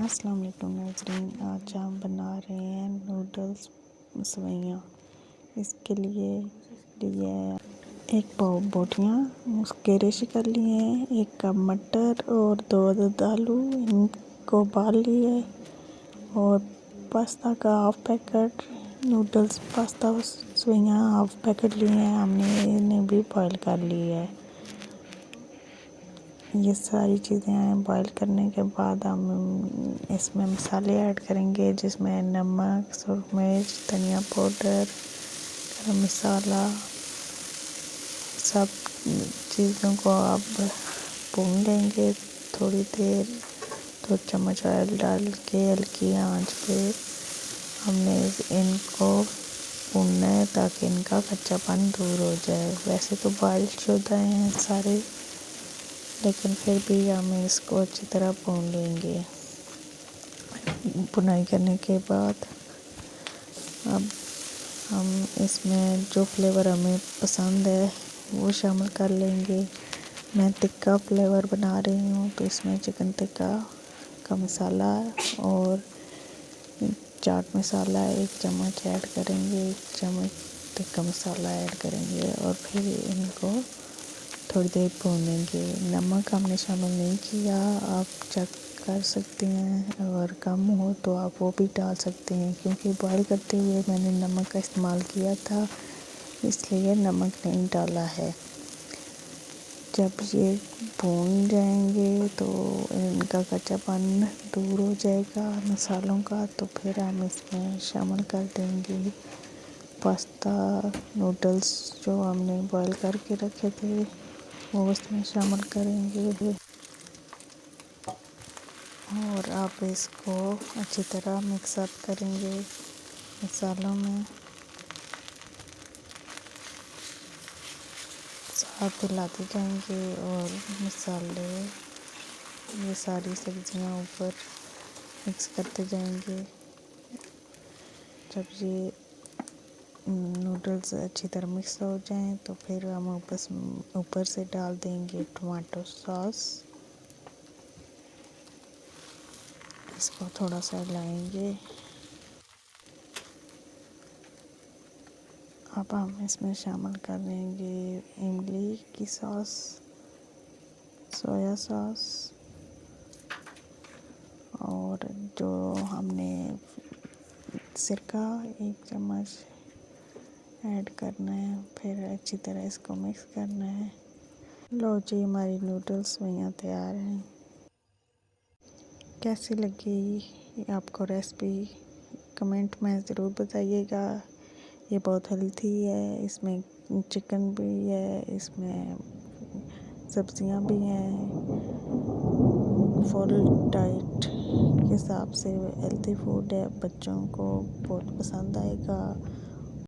अस्सलाम वालेकुम नाज़रीन, आज हम बना रहे हैं नूडल्स सवैयाँ। इसके लिए एक पाव बोटियाँ उसके रेशे कर लिए हैं, 1 कप मटर और 2 अदद आलू इनको उबाल लिए और पास्ता का हाफ़ पैकेट नूडल्स पास्ता सवैयाँ हाफ़ पैकेट लिए हैं हमने, इन्हें भी बॉयल कर ली है। ये सारी चीज़ें बॉईल करने के बाद हम इसमें मसाले ऐड करेंगे, जिसमें नमक, सुरख मिर्च, धनिया पाउडर, गरम मसाला, सब चीज़ों को आप भून लेंगे थोड़ी देर। 2 चम्मच ऑयल डाल के हल्की आंच पे हमने इनको भूनना है ताकि इनका कच्चापन दूर हो जाए। वैसे तो बॉईल शुदा हैं सारे, लेकिन फिर भी हम इसको अच्छी तरह भून लेंगे। भुनाई करने के बाद अब हम इसमें जो फ्लेवर हमें पसंद है वो शामिल कर लेंगे। मैं टिक्का फ्लेवर बना रही हूँ, तो इसमें चिकन टिक्का का मसाला और चाट मसाला 1 चम्मच ऐड करेंगे, 1 चम्मच टिक्का मसाला ऐड करेंगे और फिर इनको थोड़ी देर भूनेंगे। नमक हमने शामिल नहीं किया, आप चेक कर सकते हैं, अगर कम हो तो आप वो भी डाल सकते हैं, क्योंकि बॉईल करते हुए मैंने नमक का इस्तेमाल किया था, इसलिए नमक नहीं डाला है। जब ये भून जाएंगे तो इनका कच्चापन दूर हो जाएगा मसालों का, तो फिर हम इसमें शामिल कर देंगे पास्ता नूडल्स जो हमने बॉईल करके रखे थे, वो उसमें शामिल करेंगे और आप इसको अच्छी तरह मिक्स अप करेंगे मसालों में। साथ हिलाते जाएंगे और मसाले ये सारी सब्जियां ऊपर मिक्स करते जाएंगे। जब ये नूडल्स अच्छी तरह मिक्स हो जाएं तो फिर हम ऊपर से डाल देंगे टमाटो सॉस। इसको थोड़ा सा हिलाएंगे। अब हम इसमें शामिल कर देंगे इमली की सॉस, सोया सॉस और जो हमने सिरका 1 चम्मच ऐड करना है। फिर अच्छी तरह इसको मिक्स करना है। लो जी, हमारी नूडल्स सवैयाँ तैयार हैं। कैसी लगी आपको रेसिपी कमेंट में ज़रूर बताइएगा। ये बहुत हेल्थी है, इसमें चिकन भी है, इसमें सब्जियां भी हैं। फुल डाइट के हिसाब से हेल्थी फूड है, बच्चों को बहुत पसंद आएगा।